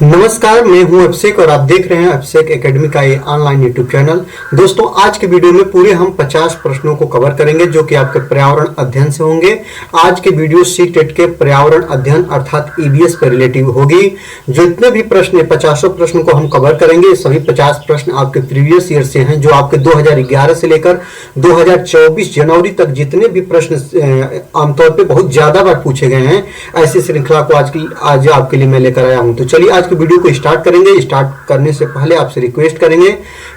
नमस्कार, मैं हूं अभिषेक और आप देख रहे हैं अभिषेक एकेडमी का ये ऑनलाइन यूट्यूब चैनल। दोस्तों, आज के वीडियो में पूरे हम 50 प्रश्नों को कवर करेंगे जो कि आपके पर्यावरण अध्ययन से होंगे। आज के वीडियो सी-टेट के पर्यावरण अध्ययन अर्थात ईवीएस पर रिलेटिव होगी। जितने भी प्रश्न 50 प्रश्न को हम कवर करेंगे, सभी 50 प्रश्न आपके प्रीवियस ईयर से हैं, जो आपके 2011 से लेकर 2024 जनवरी तक जितने भी प्रश्न आमतौर पर बहुत ज्यादा बार पूछे गए हैं, ऐसी श्रृंखला को आज आपके लिए मैं लेकर आया हूं। तो चलिए आज वीडियो को स्टार्ट करेंगे। स्टार्ट करने से पहले आपसे रिक्वेस्ट करेंगे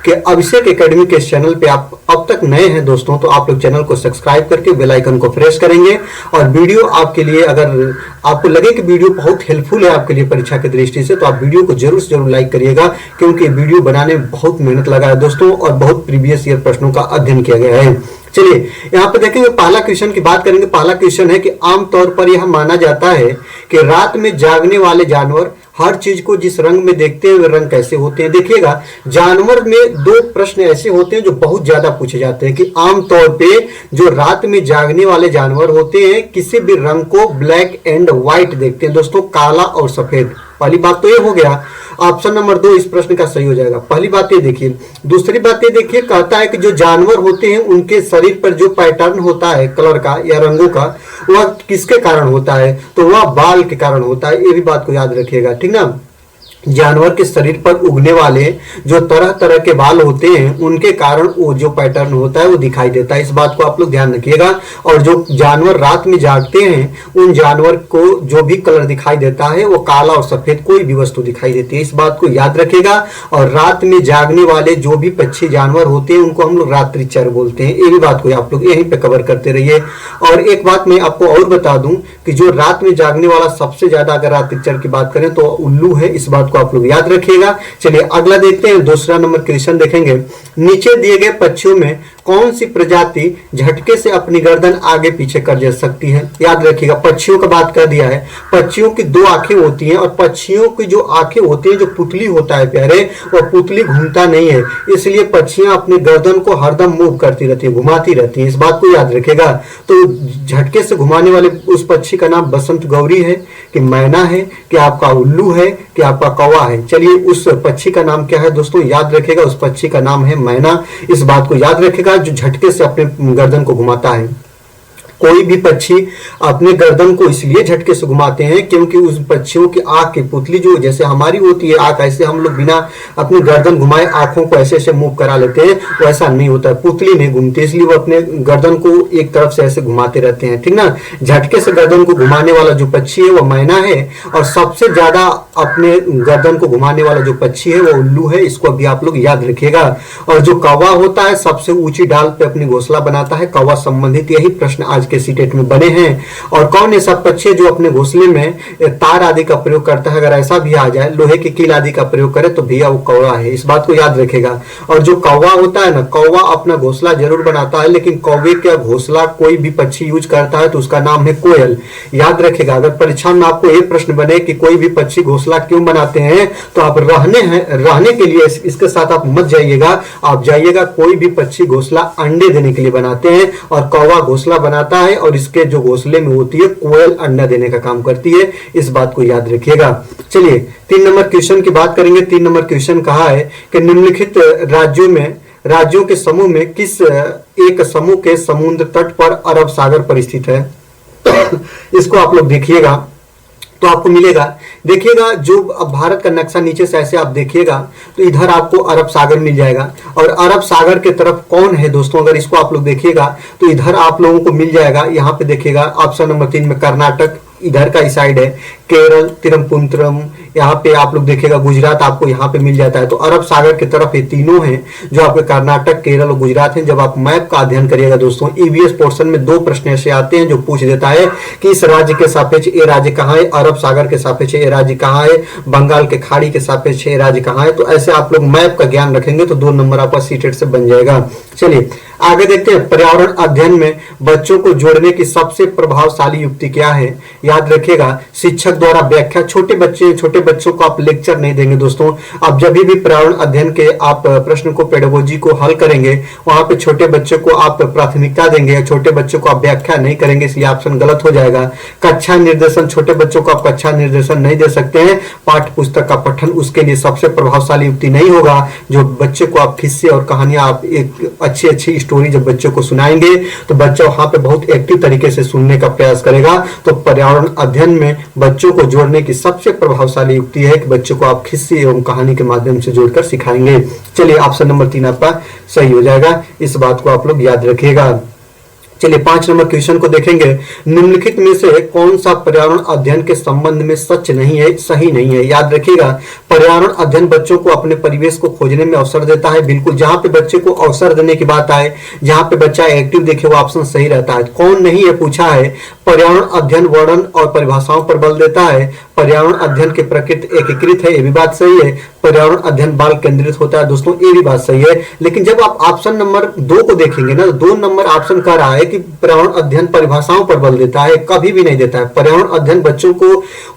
कि अभिषेक एकेडमी के चैनल पे आप अब तक नए हैं दोस्तों, तो आप लोग चैनल को सब्सक्राइब करके बेल आइकन को प्रेस करेंगे। और वीडियो आपके लिए, अगर आपको लगे कि वीडियो बहुत हेल्पफुल है आपके लिए परीक्षा की दृष्टि से, तो आप वीडियो को जरूर से जरूर लाइक करिएगा, क्योंकि वीडियो बनाने में बहुत मेहनत लगा है दोस्तों और बहुत प्रीवियस ईयर प्रश्नों का अध्ययन किया गया है। चलिए यहाँ पे देखेंगे, पहला क्वेश्चन की बात करेंगे। पहला क्वेश्चन है कि आमतौर पर यह माना जाता है कि रात में जागने वाले जानवर हर चीज को जिस रंग में देखते हैं वे रंग कैसे होते हैं। देखिएगा, जानवर में दो प्रश्न ऐसे होते हैं जो बहुत ज्यादा पूछे जाते हैं कि आमतौर पे जो रात में जागने वाले जानवर होते हैं किसी भी रंग को ब्लैक एंड व्हाइट देखते हैं दोस्तों, काला और सफेद। पहली बात तो ये हो गया, ऑप्शन नंबर 2 इस प्रश्न का सही हो जाएगा। पहली बात ये देखिए। दूसरी बात ये देखिए, कहता है कि जो जानवर होते हैं उनके शरीर पर जो पैटर्न होता है कलर का या रंगों का, वह किसके कारण होता है, तो वह बाल के कारण होता है। ये भी बात को याद रखिएगा, ठीक ना। जानवर के शरीर पर उगने वाले जो तरह तरह के बाल होते हैं उनके कारण वो जो पैटर्न होता है वो दिखाई देता है। इस बात को आप लोग ध्यान रखिएगा। और जो जानवर रात में जागते हैं उन जानवर को जो भी कलर दिखाई देता है वो काला और सफेद कोई भी वस्तु दिखाई देती है। इस बात को याद रखिएगा। और रात में जागने वाले जो भी पक्षी जानवर होते हैं उनको हम लोग रात्रिचर बोलते हैं। ये भी बात को आप लोग यहीं पे कवर करते रहिए। और एक बात मैं आपको और बता दूं कि जो रात में जागने वाला सबसे ज्यादा अगर रात्रिचर की बात करें तो उल्लू है। इस बात आप लोग याद रखिएगा। चलिए अगला देखते हैं, दूसरा नंबर क्वेश्चन देखेंगे। नीचे दिए गए पक्षियों में कौन सी प्रजाति झटके से अपनी गर्दन आगे पीछे कर सकती है। याद रखिएगा, पक्षियों का बात कर दिया है। पक्षियों की दो आंखें होती हैं और पक्षियों की जो आंखें होती है, जो पुतली होता है प्यारे, वो पुतली घूमता नहीं है, इसलिए पक्षियां अपनी गर्दन को हरदम मूव करती रहती है, घुमाती रहती है। इस बात को याद रखिएगा। तो झटके से घुमाने वाले उस पक्षी का नाम बसंत गौरी है कि मैना है कि आपका उल्लू है कि आपका कौवा है। चलिए उस पक्षी का नाम क्या है दोस्तों, याद रखिएगा। उस पक्षी का नाम है मैना। इस बात को याद रखिएगा, जो झटके से अपने गर्दन को घुमाता है। कोई भी पक्षी अपने गर्दन को इसलिए झटके से घुमाते हैं क्योंकि उस पक्षियों की आंख की पुतली जो जैसे हमारी होती है आंख, ऐसे हम लोग बिना अपनी गर्दन घुमाए आंखों को ऐसे ऐसे मूव करा लेते हैं, वैसा नहीं होता है। पुतली नहीं घूमती, इसलिए वो अपने गर्दन को एक तरफ से ऐसे घुमाते रहते हैं, ठीक ना। झटके से गर्दन को घुमाने वाला जो पक्षी है वो मैना है। और सबसे ज्यादा अपने गर्दन को घुमाने वाला जो पक्षी है वो उल्लू है। इसको भी आप लोग याद रखिएगा। और जो कौवा होता है सबसे ऊंची डाल पे अपनी घोंसला बनाता है। कौवा संबंधित यही प्रश्न आज के सी-टेट में बने हैं। और कौन ऐसा पक्षी जो अपने घोंसले में तार आदि का प्रयोग करता है, अगर ऐसा भी आ जाए लोहे की कील आदि का प्रयोग करे तो भैया वो कौवा है। इस बात को याद रखेगा। और जो कौवा होता है ना, कौवा अपना घोंसला जरूर बनाता है, लेकिन कौवे का घोंसला कोई भी पक्षी यूज करता है तो उसका नाम है कोयल। याद रखेगा। अगर परीक्षा में आपको ये प्रश्न बने कि कोई भी पक्षी घोंसला क्यों बनाते हैं, तो आप रहने के लिए इसके साथ आप मत जाइएगा। आप जाइएगा कोई भी पक्षी घोंसला अंडे देने के लिए बनाते हैं और कौवा घोंसला बनाता है और इसके जो घोंसले में होती है कोयल अंडा देने का काम करती है। इस बात को याद रखिएगा। चलिए 3 नंबर क्वेश्चन की बात करेंगे। 3 नंबर क्वेश्चन कहा है कि निम्नलिखित राज्यों के समूह में किस एक समूह के समुद्र तट पर अरब सागर पर स्थित है। इसको आप लोग देखिएगा तो आपको मिलेगा। देखिएगा, जो अब भारत का नक्शा नीचे से ऐसे आप देखिएगा तो इधर आपको अरब सागर मिल जाएगा। और अरब सागर के तरफ कौन है दोस्तों, अगर इसको आप लोग देखिएगा तो इधर आप लोगों को मिल जाएगा। यहाँ पे देखिएगा ऑप्शन नंबर 3 में कर्नाटक इधर का इस साइड है, केरल तिरुवनंतपुरम, यहाँ पे आप लोग देखिएगा गुजरात आपको यहाँ पे मिल जाता है। तो अरब सागर की तरफ ये तीनों हैं जो आपके कर्नाटक, केरल और गुजरात हैं। जब आप मैप का अध्ययन करिएगा दोस्तों, ईवीएस पोर्शन में 2 प्रश्न ऐसे आते हैं जो पूछ देता है कि इस राज्य के सापेक्ष ये राज्य कहाँ है, अरब सागर के सापेक्ष ये राज्य कहाँ है, बंगाल के खाड़ी के सापेक्ष ये राज्य कहाँ है। तो ऐसे आप लोग मैप का ज्ञान रखेंगे तो 2 नंबर आपका सी-टेट से बन जाएगा। चलिए आगे देखते हैं, पर्यावरण अध्ययन में बच्चों को जोड़ने की सबसे प्रभावशाली युक्ति क्या है। याद रखिएगा, शिक्षक द्वारा व्याख्या, छोटे बच्चों को आप लेक्चर नहीं देंगे दोस्तों। आप जब भी पर्यावरण अध्ययन के आप प्रश्न को, पेडागोजी को हल करेंगे, वहां पे छोटे बच्चों को आप प्राथमिकता देंगे, छोटे बच्चों को आप व्याख्या नहीं करेंगे, इसलिए ऑप्शन गलत हो जाएगा। कक्षा निर्देशन, छोटे बच्चों को आप कक्षा निर्देशन नहीं दे सकते हैं। पाठ्य पुस्तक का पठन उसके लिए सबसे प्रभावशाली युक्ति नहीं होगा। जो बच्चे को आप किस्से और कहानियां, आप एक अच्छी स्टोरी जब बच्चों को सुनाएंगे तो बच्चा वहां पे बहुत एक्टिव तरीके से सुनने का प्रयास करेगा। तो पर्यावरण अध्ययन में बच्चों को जोड़ने की सबसे प्रभावशाली युक्ति है कि बच्चों को आप किस्से एवं कहानी के माध्यम से जोड़कर सिखाएंगे। चलिए, ऑप्शन नंबर 3 आपका सही हो जाएगा। इस बात को आप लोग याद रखिएगा। चलिए 5 नंबर क्वेश्चन को देखेंगे। निम्नलिखित में से कौन सा पर्यावरण अध्ययन के संबंध में सच नहीं है, सही नहीं है? याद रखिएगा, पर्यावरण अध्ययन बच्चों को अपने परिवेश को खोजने में अवसर देता है। बिल्कुल, जहां पे बच्चे को अवसर देने की बात आए, जहां पे बच्चा एक्टिव देखे, वो ऑप्शन सही रहता है। कौन नहीं है पूछा है। पर्यावरण अध्ययन वर्णन और परिभाषाओं पर बल देता है। पर्यावरण अध्ययन की प्रकृति एकीकृत है, ये भी बात सही है। पर्यावरण अध्ययन बाल केंद्रित होता है दोस्तों, ये भी बात सही है। लेकिन जब आप ऑप्शन नंबर 2 को देखेंगे ना, तो 2 नंबर ऑप्शन कह रहा है कि पर्यावरण अध्ययन परिभाषाओं पर बल देता है, कभी भी नहीं देता है। पर्यावरण अध्ययन बच्चों को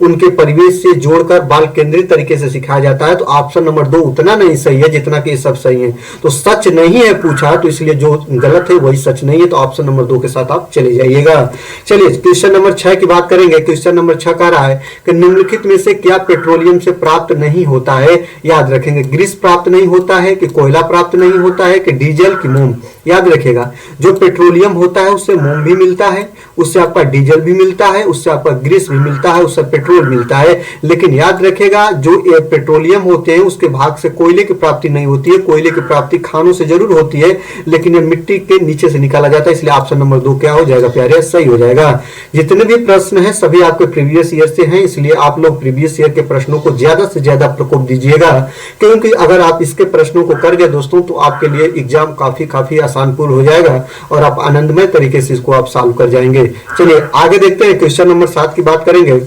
उनके परिवेश से जोड़कर बाल केंद्रित तरीके से सिखाया जाता है। तो ऑप्शन नंबर 2 उतना नहीं सही है जितना कि सब सही है। तो सच नहीं है पूछा, तो इसलिए जो गलत है वही सच नहीं है। तो ऑप्शन नंबर 2 के साथ आप चले जाइएगा। चलिए क्वेश्चन नंबर 6 की बात करेंगे। क्वेश्चन नंबर 6 कह रहा है कि निम्नलिखित में से क्या पेट्रोलियम से प्राप्त नहीं होता है? याद रखेंगे, ग्रीस प्राप्त नहीं होता है, कि कोयला प्राप्त नहीं होता है, कि डीजल, की मोम? याद रखिएगा, जो पेट्रोलियम होता है उससे मोम भी मिलता है, उससे आपका डीजल भी मिलता है, उससे आपका ग्रीस भी मिलता है, उससे पेट्रोल मिलता है। लेकिन याद रखिएगा, जो पेट्रोलियम होते हैं उसके भाग से कोयले की प्राप्ति नहीं होती है। कोयले की प्राप्ति खानों से जरूर होती है, लेकिन ये मिट्टी के नीचे से निकाला जाता है। इसलिए ऑप्शन नंबर 2 क्या हो जाएगा प्यारे? सही हो जाएगा। जितने भी प्रश्न हैं सभी आपके प्रीवियस ईयर से हैं, इसलिए आप लोग प्रीवियस ईयर के प्रश्नों को ज्यादा से ज्यादा प्रकोप दीजिएगा, क्योंकि अगर आप इसके प्रश्नों को कर गए दोस्तों तो आपके लिए एग्जाम काफी आसानपूर्ण हो जाएगा और आप आनंदमय तरीके से इसको आप सॉल्व कर जाएंगे। चलिए आगे देखते हैं, क्वेश्चन नंबर 7 की बात करेंगे।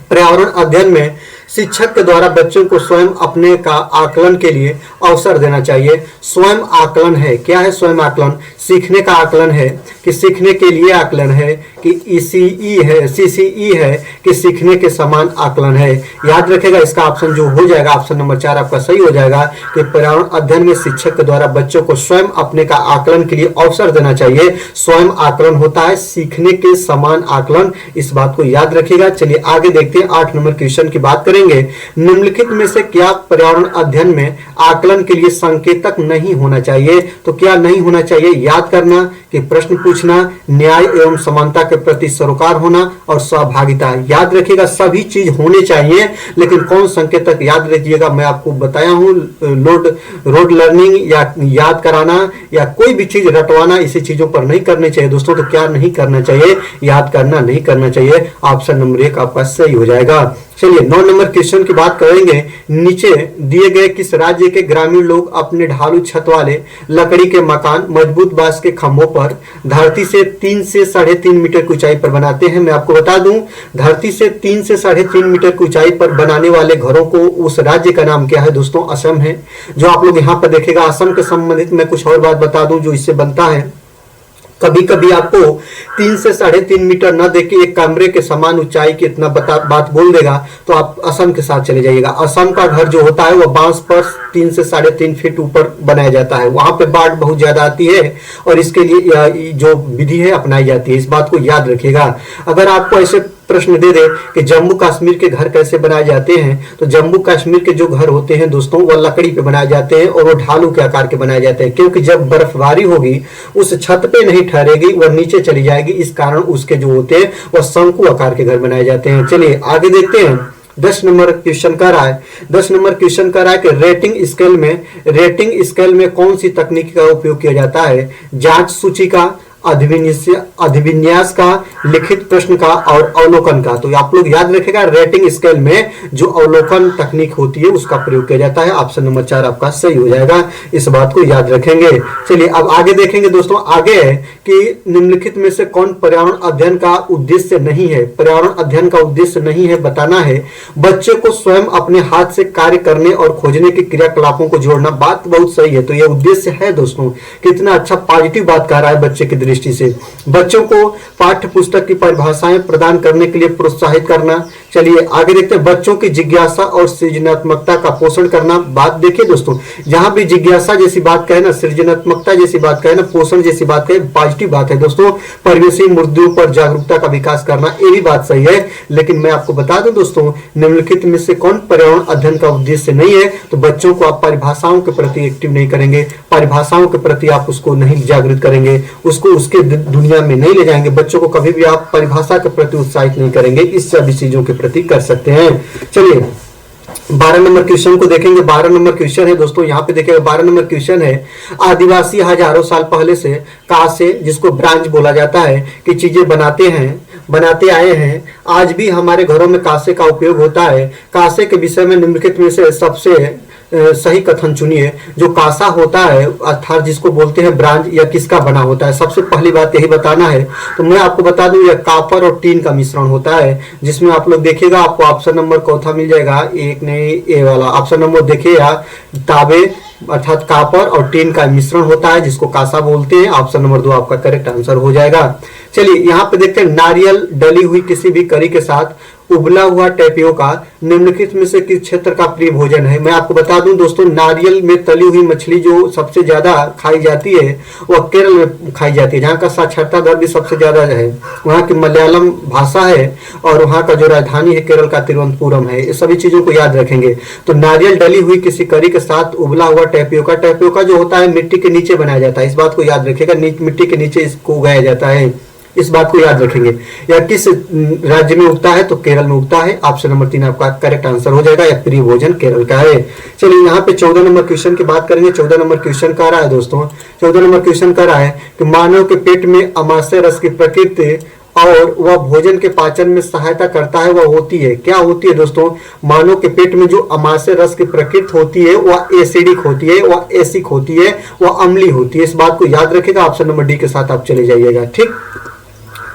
पर्यावरण अध्ययन में शिक्षक के द्वारा बच्चों को स्वयं अपने का आकलन के लिए अवसर देना चाहिए। स्वयं आकलन है, क्या है स्वयं आकलन? सीखने का आकलन है, कि सीखने के लिए आकलन है, कि ईसीई है, सीसीई है, कि सीखने के समान आकलन है? याद रखेगा, इसका ऑप्शन जो हो जाएगा ऑप्शन नंबर 4 आपका सही हो जाएगा, कि पर्यावरण अध्ययन में शिक्षक के द्वारा बच्चों को स्वयं अपने का आकलन के लिए अवसर देना चाहिए। स्वयं आकलन होता है सीखने के समान आकलन, इस बात को याद रखिएगा। चलिए आगे देखते हैं, 8 नंबर क्वेश्चन की बात करेंगे। निम्नलिखित में से क्या पर्यावरण अध्ययन में आकलन के लिए संकेतक नहीं होना चाहिए? तो क्या नहीं होना चाहिए? याद करना, कि प्रश्न पूछना, न्याय एवं समानता के प्रति सरोकार होना और सहभागिता। याद रखिएगा, सभी चीज होने चाहिए, लेकिन कौन संकेतक? याद रखिएगा, मैं आपको बताया हूं, रोड लर्निंग या याद कराना या कोई भी चीज रटवाना, इसी चीजों पर नहीं करने चाहिए दोस्तों। तो क्या नहीं करना चाहिए? याद करना नहीं करना चाहिए। ऑप्शन नंबर 1 आपका सही हो जाएगा। चलिए 9 नंबर क्वेश्चन की बात करेंगे। नीचे दिए गए किस राज्य के ग्रामीण लोग अपने ढालू छत वाले लकड़ी के मकान मजबूत बांस के खंभों पर धरती से 3 से 3.5 मीटर की ऊंचाई पर बनाते हैं? मैं आपको बता दूं, धरती से 3 से 3.5 मीटर की ऊंचाई पर बनाने वाले घरों को उस राज्य का नाम क्या है दोस्तों? असम है। जो आप लोग यहाँ पर देखेगा, असम के संबंधित मैं कुछ और बात बता दूं जो इससे बनता है। कभी कभी आपको 3 से 3.5 मीटर न देके एक कमरे के समान ऊंचाई की इतना बात बोल देगा, तो आप असम के साथ चले जाइएगा। असम का घर जो होता है वो बांस पर 3 से 3.5 फीट ऊपर बनाया जाता है। वहां पे बाढ़ बहुत ज्यादा आती है और इसके लिए जो विधि है अपनाई जाती है, इस बात को याद रखिएगा। अगर आपको ऐसे प्रश्न दे दे कि जम्मू कश्मीर के घर कैसे बनाए जाते हैं, तो जम्मू कश्मीर के जो घर होते हैं दोस्तों वो लकड़ी पे बनाए जाते हैं और वो ढालू के आकार के बनाए जाते हैं, क्योंकि जब बर्फबारी होगी उस छत पे नहीं ठहरेगी, वह नीचे चली जाएगी। इस कारण उसके जो होते हैं वह शंकु आकार के घर बनाए जाते हैं। चलिए आगे देखते हैं, 10 नंबर क्वेश्चन कर रहा है। 10 नंबर क्वेश्चन कर रहा है कि रेटिंग स्केल में कौन सी तकनीक का उपयोग किया जाता है? जांच सूची का, अधिविन्यास का, लिखित प्रश्न का और अवलोकन का। तो आप लोग याद रखेगा, रेटिंग स्केल में जो अवलोकन तकनीक होती है उसका प्रयोग किया जाता है। ऑप्शन नंबर 4 आपका सही हो जाएगा, इस बात को याद रखेंगे। चलिए अब आगे देखेंगे दोस्तों, आगे है कि निम्नलिखित में से कौन पर्यावरण अध्ययन का उद्देश्य नहीं है? पर्यावरण अध्ययन का उद्देश्य नहीं है बताना है। बच्चे को स्वयं अपने हाथ से कार्य करने और खोजने के क्रियाकलापों को जोड़ना, बात बहुत सही है। तो यह उद्देश्य है दोस्तों, कितना अच्छा पॉजिटिव बात कह रहा है बच्चे की दृष्टि से। बच्चों को पाठ्य पुस्तक की परिभाषाएं प्रदान करने के लिए प्रोत्साहित करना। चलिए आगे देखते हैं, बच्चों की जिज्ञासा और सृजनात्मकता का पोषण करना। बात देखिए दोस्तों, जहां भी जिज्ञासा जैसी बात कहे ना, सृजनात्मकता जैसी बात कहे ना, पोषण जैसी बात कहे, पॉजिटिव बात है दोस्तों। परिवेशी मुद्दों पर जागरूकता का विकास करना, ये भी बात सही है। लेकिन मैं आपको बता दूं दोस्तों, निम्नलिखित में से कौन पर्यावरण अध्ययन का उद्देश्य नहीं है? तो बच्चों को आप परिभाषाओं के प्रति एक्टिव नहीं करेंगे, परिभाषाओं के प्रति आप उसको नहीं जागृत करेंगे, उसको उसके दुनिया में नहीं ले जाएंगे, बच्चों को कभी भी आप परिभाषा के प्रति उत्साहित नहीं करेंगे। इस सभी चीजों के प्रति कर सकते हैं। चलिए 12 नंबर क्वेश्चन को देखेंगे। 12 नंबर क्वेश्चन है दोस्तों, यहाँ पे देखिएगा 12 नंबर क्वेश्चन है, आदिवासी हजारों साल पहले से कांसे, जिसको ब्रांज बोला जाता है, कि चीजें बनाते आए हैं। आज भी हमारे घरों में कांसे का उपयोग होता है। कांसे के विषय में निम्नलिखित में से सबसे सही कथन चुनिए। जो कांसा होता है अर्थात जिसको बोलते हैं ब्रांज, या किसका बना होता है? सबसे पहली बात यही बताना है। तो मैं आपको बता दूं, यह कॉपर और टीन का मिश्रण होता है, जिसमें आप लोग देखिएगा आपको ऑप्शन नंबर चौथा मिल जाएगा, एक नहीं ए वाला ऑप्शन नंबर देखिएगा, तांबे अर्थात कॉपर और टीन का मिश्रण होता है, जिसको कांसा बोलते हैं। ऑप्शन नंबर 2 आपका करेक्ट आंसर हो जाएगा। चलिए यहाँ पे देखते हैं, नारियल डली हुई किसी भी करी के साथ उबला हुआ टेपियोका निम्नलिखित में से किस क्षेत्र का प्रिय भोजन है? मैं आपको बता दूं दोस्तों, नारियल में तली हुई मछली जो सबसे ज्यादा खाई जाती है वह केरल में खाई जाती है, जहाँ का साक्षरता दर भी सबसे ज्यादा है। वहाँ की मलयालम भाषा है और वहाँ का जो राजधानी है केरल का तिरुवनंतपुरम है। ये सभी चीजों को याद रखेंगे। तो नारियल डली हुई किसी करी के साथ उबला हुआ टेपियोका, टेपियोका जो होता है मिट्टी के नीचे बनाया जाता है, इस बात को याद रखिएगा, मिट्टी के नीचे इसको उगाया जाता है, इस बात को याद रखेंगे। या किस राज्य में उगता है? तो केरल में उगता है। ऑप्शन नंबर 3 आपका करेक्ट आंसर हो जाएगा, या प्रिय भोजन केरल का है। चलिए यहाँ पे 14 नंबर क्वेश्चन की बात करेंगे। 14 नंबर क्वेश्चन कह रहा है दोस्तों, 14 नंबर क्वेश्चन कह रहा है कि मानव के पेट में अमाशय रस की प्रकृति और वह भोजन के पाचन में सहायता करता है, वह होती है क्या? होती है दोस्तों, मानव के पेट में जो अमाशय रस की प्रकृति होती है वह एसिडिक होती है, वह एसिक होती है, वह अम्लीय होती है। इस बात को याद रखेगा। ऑप्शन नंबर डी के साथ आप चले जाइएगा। ठीक,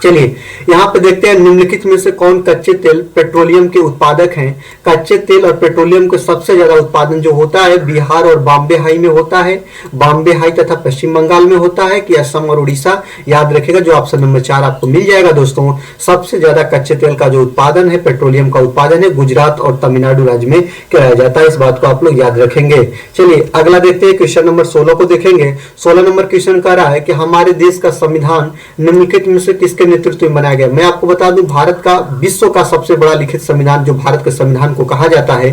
चलिए यहाँ पे देखते हैं, निम्नलिखित में से कौन कच्चे तेल पेट्रोलियम के उत्पादक हैं? कच्चे तेल और पेट्रोलियम को सबसे ज्यादा उत्पादन जो होता है बिहार और बॉम्बे हाई में होता है। बॉम्बे हाई तथा पश्चिम बंगाल में होता है कि असम और उड़ीसा? याद रखेगा, जो ऑप्शन नंबर 4 आपको मिल जाएगा दोस्तों। सबसे ज्यादा कच्चे तेल का जो उत्पादन है, पेट्रोलियम का उत्पादन है, गुजरात और तमिलनाडु राज्य में कराया जाता है। इस बात को आप लोग याद रखेंगे। चलिए अगला देखते हैं, क्वेश्चन नंबर 16 को देखेंगे। 16 नंबर क्वेश्चन कह रहा है कि हमारे देश का संविधान निम्नलिखित में से किसके नेतृत्व में बनाया गया? मैं आपको बता दूं, भारत का विश्व का सबसे बड़ा लिखित संविधान जो भारत के संविधान को कहा जाता है।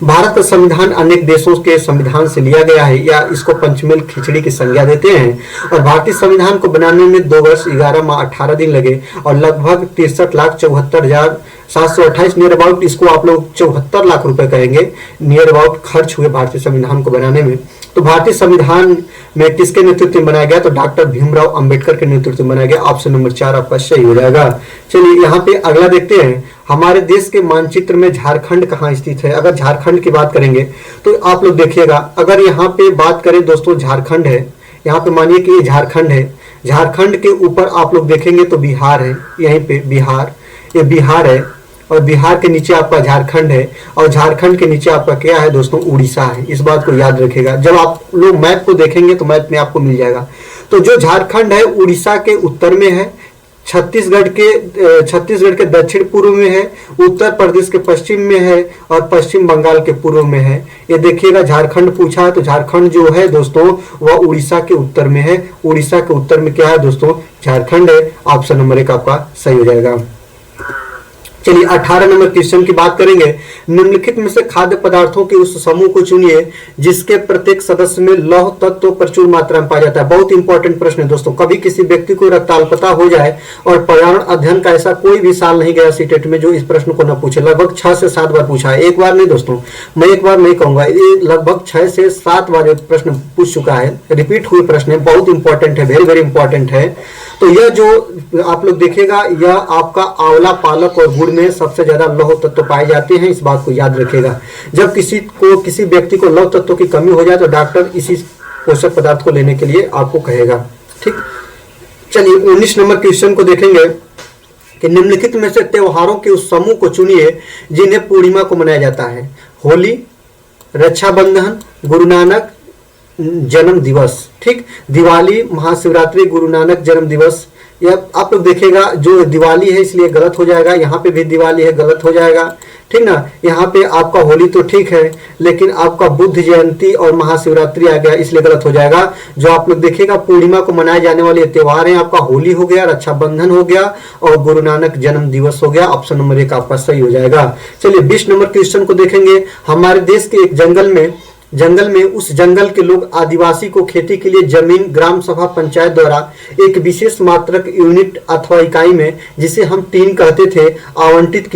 भारत का संविधान अनेक देशों के संविधान से लिया गया है, या इसको पंचमेल खिचड़ी की संज्ञा देते हैं। और भारतीय संविधान को बनाने में 2 वर्ष 11 माह 18 दिन लगे और लगभग 63,74,728 नियर अबाउट, इसको आप लोग 74 लाख रुपए कहेंगे, नियर अबाउट खर्च हुए भारतीय संविधान को बनाने में। तो भारतीय संविधान में किसके नेतृत्व में बनाया गया? तो डॉक्टर भीमराव अंबेडकर के नेतृत्व में बनाया गया। ऑप्शन नंबर 4 आपका सही हो जाएगा। चलिए यहाँ पे अगला देखते हैं, हमारे देश के मानचित्र में झारखंड कहाँ स्थित है? अगर झारखंड की बात करेंगे तो आप लोग देखिएगा, अगर यहाँ पे बात करें दोस्तों, झारखंड है, यहाँ पे मानिए कि ये झारखंड है, झारखंड के ऊपर आप लोग देखेंगे तो बिहार है, यहीं पे बिहार, ये बिहार है, और बिहार के नीचे आपका झारखंड है, और झारखंड के नीचे आपका क्या है दोस्तों? उड़ीसा है। इस बात को याद रखिएगा, जब आप लोग मैप को देखेंगे तो मैप में आपको मिल जाएगा। तो जो झारखंड है उड़ीसा के उत्तर में है, छत्तीसगढ़ के दक्षिण पूर्व में है, उत्तर प्रदेश के पश्चिम में है, और पश्चिम बंगाल के पूर्व में है। ये देखिएगा, झारखंड पूछा है तो झारखंड जो है दोस्तों वह उड़ीसा के उत्तर में है। उड़ीसा के उत्तर में क्या है दोस्तों? झारखंड है। ऑप्शन नंबर 1 आपका सही हो जाएगा। चलिए 18 नंबर क्वेश्चन की बात करेंगे। निम्नलिखित में से खाद्य पदार्थों के उस समूह को चुनिए जिसके प्रत्येक सदस्य में लौह तत्व प्रचुर मात्रा में पाया जाता है। बहुत इंपॉर्टेंट प्रश्न है दोस्तों। कभी किसी व्यक्ति को रक्ताल्पता हो जाए और पर्यावरण अध्ययन का ऐसा कोई भी साल नहीं गया सीटेट में जो इस प्रश्न को न पूछे। लगभग 6 से 7 बार पूछा है, एक बार नहीं दोस्तों, मैं एक बार नहीं कहूंगा, ये लगभग 6 से 7 बार प्रश्न पूछ चुका है, रिपीट हुए प्रश्न है, बहुत इंपॉर्टेंट है, वेरी वेरी इंपॉर्टेंट है। तो यह जो आप लोग देखिएगा, यह आपका आंवला, पालक और गुड़ में सबसे ज्यादा लौह तत्व पाए जाते हैं। इस बात को याद रखिएगा। जब किसी व्यक्ति को लौह तत्व की कमी हो जाए तो डॉक्टर इसी पोषक पदार्थ को लेने के लिए आपको कहेगा। ठीक, चलिए 19 नंबर क्वेश्चन को देखेंगे कि निम्नलिखित में से त्योहारों के उस समूह को चुनिए जिन्हें पूर्णिमा को मनाया जाता है। होली, रक्षाबंधन, गुरु नानक जन्म दिवस, ठीक, दिवाली, महाशिवरात्रि, गुरु नानक जन्म दिवस, या आप लोग देखिएगा जो दिवाली है इसलिए गलत हो जाएगा, यहाँ पे भी दिवाली है गलत हो जाएगा, ठीक ना। यहाँ पे आपका होली तो ठीक है, लेकिन आपका बुद्ध जयंती और महाशिवरात्रि आ गया इसलिए गलत हो जाएगा। जो आप लोग देखिएगा पूर्णिमा को मनाए जाने वाले त्योहार हैं, आपका होली हो गया, रक्षाबंधन हो गया और गुरु नानक जन्म दिवस हो गया। ऑप्शन नंबर 1 आपका सही हो जाएगा। चलिए 20 नंबर क्वेश्चन को देखेंगे। हमारे देश के एक जंगल में उस जंगल के लोग आदिवासी को खेती के लिए जमीन ग्राम सभा पंचायत द्वारा एक विशेष मात्रक यूनिट अथवा इकाई में, जिसे हम टीन कहते थे, आवंटित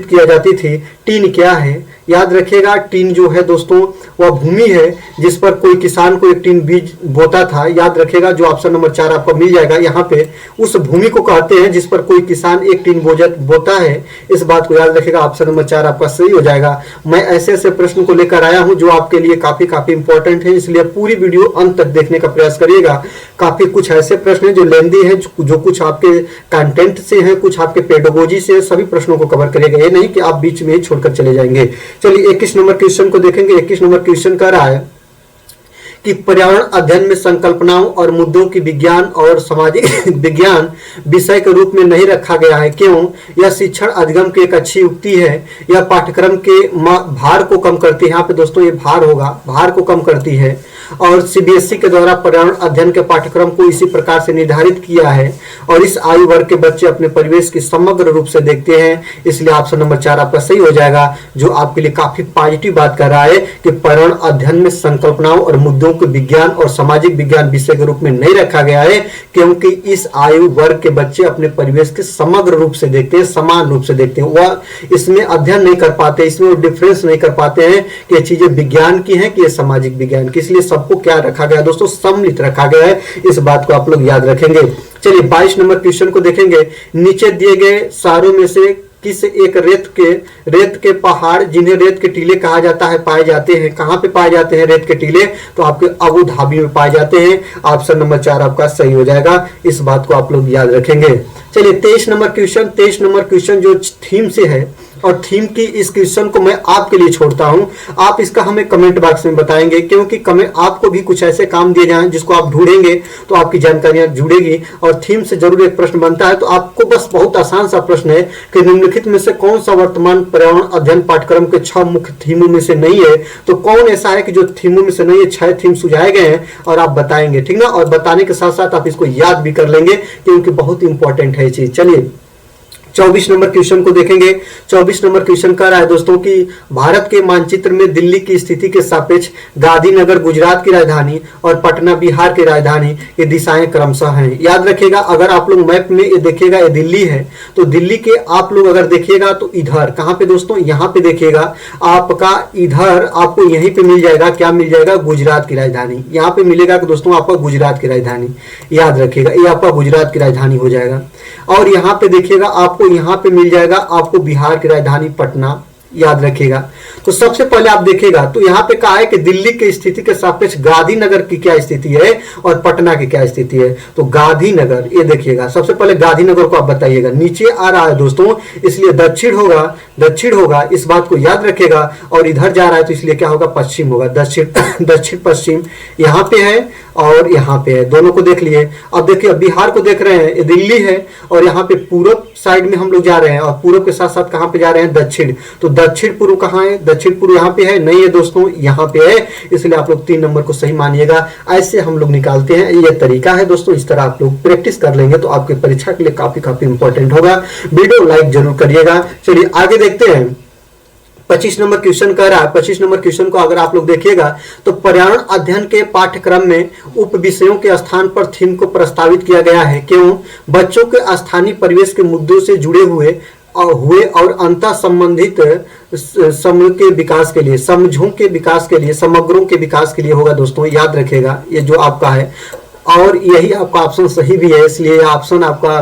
किया जाती थी। टीन क्या है? याद रखिएगा, टीन जो है दोस्तों वह भूमि है जिस पर कोई किसान को एक टीन बीज बोता था। याद रखिएगा, जो ऑप्शन नंबर 4 आपको मिल जाएगा। यहाँ पे उस भूमि को कहते हैं जिस पर कोई किसान एक टीन बोता है। इस बात को याद रखिएगा, ऑप्शन नंबर 4 आपका सही हो जाएगा। मैं ऐसे ऐसे प्रश्न को लेकर आया हूं जो आपके लिए काफी इंपॉर्टेंट है, इसलिए पूरी वीडियो अंत तक देखने का प्रयास करिएगा। काफी कुछ ऐसे प्रश्न हैं जो लेंदी है, जो कुछ आपके कंटेंट से है, कुछ आपके पेडोगोजी से, सभी प्रश्नों को कवर करिएगा। ये नहीं कि आप बीच में ही छोड़कर चले जाएंगे। चलिए 21 नंबर क्वेश्चन को देखेंगे। 21 नंबर क्वेश्चन कह रहा है कि पर्यावरण अध्ययन में संकल्पनाओं और मुद्दों की विज्ञान और सामाजिक विज्ञान विषय के रूप में नहीं रखा गया है, क्यों? यह शिक्षण अधिगम की एक अच्छी युक्ति है। यह पाठ्यक्रम के भार को कम करती है। यहाँ पे दोस्तों ये भार होगा, भार को कम करती है। और सीबीएसई के द्वारा पर्यावरण अध्ययन के पाठ्यक्रम को इसी प्रकार से निर्धारित किया है और इस आयु वर्ग के बच्चे अपने परिवेश की समग्र रूप से देखते हैं, इसलिए ऑप्शन नंबर 4 आपका सही हो जाएगा। जो आपके लिए काफी पॉजिटिव बात कर रहा है कि पर्यावरण अध्ययन में संकल्पनाओं और मुद्दों को विज्ञान और सामाजिक विज्ञान विषय के रूप में नहीं रखा गया है, क्योंकि इस आयु वर्ग के बच्चे अपने परिवेश के समग्र रूप से देखते हैं, समान रूप से देखते हैं। वह इसमें अध्ययन नहीं कर पाते, इसमें वो डिफरेंस नहीं कर पाते हैं कि ये चीजें विज्ञान की हैं कि ये सामाजिक विज्ञान की। इसलिए सबको क्या रखा गया दोस्तों? सम्मिलित रखा गया है। इस बात को आप लोग याद रखेंगे। चलिए 22 नंबर क्वेश्चन को देखेंगे। नीचे दिए गए शहरों में से किस एक रेत के पहाड़, जिन्हें रेत के टीले कहा जाता है, पाए जाते हैं? कहां पे पाए जाते हैं रेत के टीले? तो आपके अबू धाबी में पाए जाते हैं। ऑप्शन नंबर 4 आपका सही हो जाएगा। इस बात को आप लोग याद रखेंगे। चलिए 23 नंबर क्वेश्चन जो थीम से है और थीम की इस क्वेश्चन को मैं आपके लिए छोड़ता हूं। आप इसका हमें कमेंट बॉक्स में बताएंगे, क्योंकि आपको भी कुछ ऐसे काम दिए जाएं जिसको आप ढूंढेंगे तो आपकी जानकारियां जुड़ेगी और थीम से जरूर एक प्रश्न बनता है। तो आपको बस बहुत आसान सा प्रश्न है कि निम्नलिखित में से कौन सा वर्तमान पर्यावरण अध्ययन पाठ्यक्रम के 6 मुख्य थीमों में से नहीं है? तो कौन ऐसा है कि जो थीमों में से नहीं है? 6 थीम सुझाए गए हैं और आप बताएंगे, ठीक ना। और बताने के साथ साथ आप इसको याद भी कर लेंगे, क्योंकि बहुत इंपॉर्टेंट है ये चीज। चलिए 24 नंबर क्वेश्चन को देखेंगे। 24 नंबर क्वेश्चन कह रहा है दोस्तों कि भारत के मानचित्र में दिल्ली की स्थिति के सापेक्ष गांधीनगर गुजरात की राजधानी और पटना बिहार की राजधानी, ये दिशाएं क्रमशः हैं। याद रखिएगा, अगर आप लोग मैप में ये देखिएगा, ये दिल्ली है, तो दिल्ली के आप लोग अगर देखिएगा तो इधर कहां पे दोस्तों? यहाँ पे देखिएगा आपका, इधर आपको यहीं पे मिल जाएगा, क्या मिल जाएगा? गुजरात की राजधानी। यहाँ पे मिलेगा कि दोस्तों आपका गुजरात की राजधानी। याद रखिएगा, ये आपका गुजरात की राजधानी हो जाएगा। और यहाँ पे देखिएगा आपको यहाँ पे मिल जाएगा आपको बिहार की राजधानी पटना। याद रखिएगा। तो सबसे पहले आप देखिएगा तो यहाँ पे कहा है कि दिल्ली की स्थिति के सापेक्ष गांधीनगर की क्या स्थिति है और पटना की क्या स्थिति है। तो गांधीनगर, ये देखिएगा, सबसे पहले गांधीनगर को आप बताइएगा। नीचे आ रहा है दोस्तों, इसलिए दक्षिण होगा, इस बात को याद रखिएगा। और इधर जा रहा है तो इसलिए क्या होगा? पश्चिम होगा। दक्षिण पश्चिम यहाँ पे है और यहाँ पे है, दोनों को देख लिए। अब देखिए बिहार को देख रहे हैं, ये दिल्ली है और यहाँ पे पूर्व साइड में हम लोग जा रहे हैं और पूर्व के साथ साथ कहाँ पे जा रहे हैं? दक्षिण। तो दक्षिण पूर्व कहाँ है? दक्षिण पूर्व यहाँ पे है, नहीं है दोस्तों, यहाँ पे है। इसलिए आप लोग 3 नंबर को सही मानिएगा। ऐसे हम लोग निकालते हैं, ये तरीका है दोस्तों। इस तरह आप लोग प्रैक्टिस कर लेंगे तो आपके परीक्षा के लिए काफी इंपॉर्टेंट होगा। वीडियो लाइक जरूर करिएगा। चलिए आगे देखते हैं। 25 नंबर क्वेश्चन कह रहा है। 25 नंबर क्वेश्चन को अगर आप लोग देखिएगा तो पर्यावरण अध्ययन के पाठ्यक्रम में उप विषयों के स्थान पर थीम को प्रस्तावित किया गया है, क्यों? बच्चों के स्थानीय परिवेश के मुद्दों से जुड़े हुए और अंतः संबंधित समूह के विकास के लिए, समझों के विकास के लिए, समग्रों के विकास के लिए होगा दोस्तों। याद रखिएगा, ये जो आपका है और यही आपका ऑप्शन सही भी है, इसलिए ऑप्शन आपका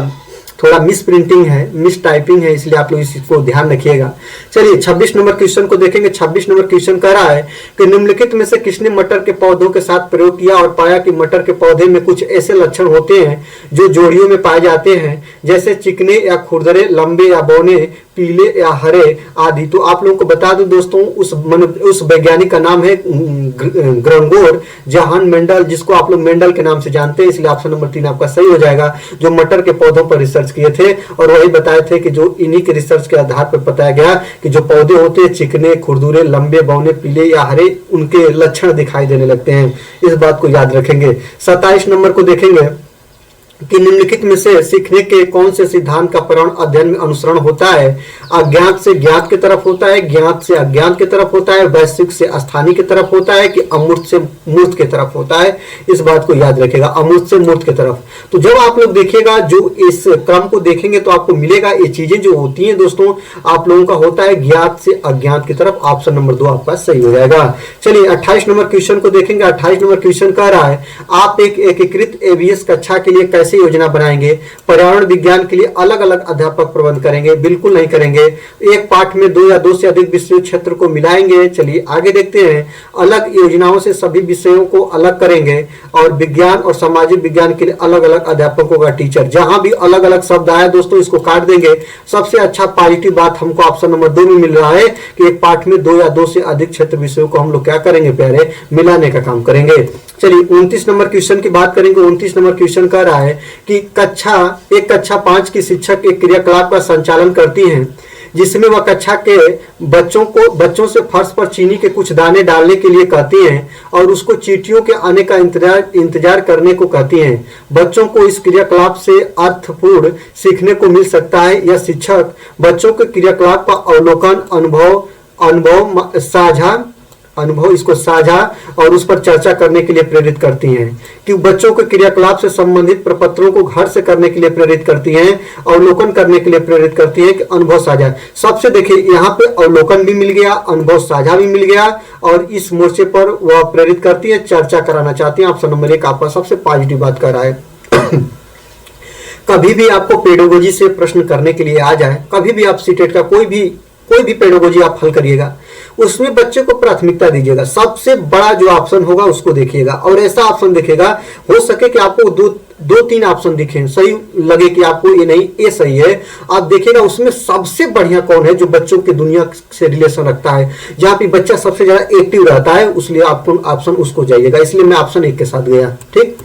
थोड़ा मिस प्रिंटिंग है, मिस टाइपिंग है, इसलिए आप लोग इसको ध्यान रखिएगा। चलिए 26 नंबर क्वेश्चन को देखेंगे। 26 नंबर क्वेश्चन कह रहा है कि निम्नलिखित में से किसने मटर के पौधों के साथ प्रयोग किया और पाया कि मटर के पौधे में कुछ ऐसे लक्षण होते हैं जो जोड़ियों में पाए जाते हैं, जैसे चिकने या खुरदरे, लंबे या बौने, पीले या हरे आदि। तो आप लोगों को बता दूं दोस्तों, उस वैज्ञानिक का नाम है ग्रेगोर जोहान मेंडल, जिसको आप लोग मेंडल के नाम से जानते हैं, इसलिए ऑप्शन नंबर 3 आपका सही हो जाएगा। जो मटर के पौधों पर रिसर्च किए थे और वही बताए थे कि जो इन्हीं के रिसर्च के आधार पर बताया गया कि जो पौधे होते हैं चिकने, खुरदुरे, लंबे, बौने, पीले या हरे, उनके लक्षण दिखाई देने लगते हैं। इस बात को याद रखेंगे। 27 नंबर को देखेंगे कि निम्नलिखित में से सीखने के कौन से सिद्धांत का पर्यावरण अध्ययन में अनुसरण होता है? अज्ञात से ज्ञात की तरफ होता है, ज्ञात से अज्ञात की तरफ होता है, वैश्विक से स्थानीय की तरफ होता है कि अमूर्त से मूर्त की तरफ होता है? इस बात को याद रखेगा, अमूर्त से मूर्त की तरफ। तो जब आप लोग देखिएगा, जो इस क्रम को देखेंगे तो आपको मिलेगा ये चीजें जो होती हैं दोस्तों, आप लोगों का होता है ज्ञात से अज्ञात की तरफ। ऑप्शन नंबर 2 आपका सही हो जाएगा। चलिए 28 नंबर क्वेश्चन को देखेंगे। 28 नंबर क्वेश्चन कह रहा है आप एक एकीकृत एबीएस कक्षा के लिए कैसे योजना बनाएंगे? पर्यावरण विज्ञान के लिए अलग अलग अध्यापक प्रबंध करेंगे? बिल्कुल नहीं करेंगे। एक पाठ में 2 या 2 से अधिक विषय क्षेत्र को मिलाएंगे? चलिए आगे देखते हैं। अलग योजनाओं से सभी विषयों को अलग करेंगे और विज्ञान और सामाजिक विज्ञान के लिए अलग अलग अध्यापकों का टीचर। जहां भी अलग अलग शब्द आए दोस्तों, इसको काट देंगे। सबसे अच्छा पॉजिटिव बात हमको ऑप्शन नंबर 2 में मिल रहा है कि एक पाठ में 2 या 2 से अधिक क्षेत्र विषयों को हम लोग क्या करेंगे प्यारे, मिलाने का काम करेंगे। चलिए 29 नंबर क्वेश्चन की बात करेंगे। 29 नंबर क्वेश्चन कह रहा है कि कक्षा 5 की शिक्षक एक क्रियाकलाप का संचालन करती हैं जिसमें वह कक्षा के बच्चों से फर्श पर चीनी के कुछ दाने डालने के लिए कहती हैं और उसको चींटियों के आने का इंतजार करने को कहती हैं। बच्चों को इस क्रियाकलाप से अर्थपूर्ण सीखने को मिल सकता है। यह शिक्षक बच्चों के क्रियाकलाप का अवलोकन, अनुभव इसको साझा और उस पर चर्चा करने के लिए प्रेरित करती हैं। कि बच्चों के क्रियाकलाप से संबंधित प्रपत्रों को घर से करने के लिए प्रेरित करती हैं, अवलोकन करने के लिए प्रेरित करती हैं कि अनुभव साझा। सबसे देखिए यहाँ पे अवलोकन भी मिल गया, अनुभव साझा भी मिल गया और इस मोर्चे पर वह प्रेरित करती है, चर्चा कराना चाहती है। ऑप्शन नंबर 1 आपका सबसे पॉजिटिव बात कर रहा है। कभी भी आपको पेडागोजी से प्रश्न करने के लिए आ जाए, कभी भी आप सीटेट का कोई भी पेडागोजी आप हल करिएगा, उसमें बच्चे को प्राथमिकता दीजिएगा। सबसे बड़ा जो ऑप्शन होगा उसको देखिएगा और ऐसा ऑप्शन देखिएगा, हो सके कि आपको दो तीन ऑप्शन दिखे, सही लगे कि आपको ये नहीं ये सही है, आप देखिएगा उसमें सबसे बढ़िया कौन है जो बच्चों की दुनिया से रिलेशन रखता है, जहां पे बच्चा सबसे ज्यादा एक्टिव रहता है, उसलिए आपको ऑप्शन उसको जाइएगा। इसलिए मैं ऑप्शन 1 के साथ गया। ठीक,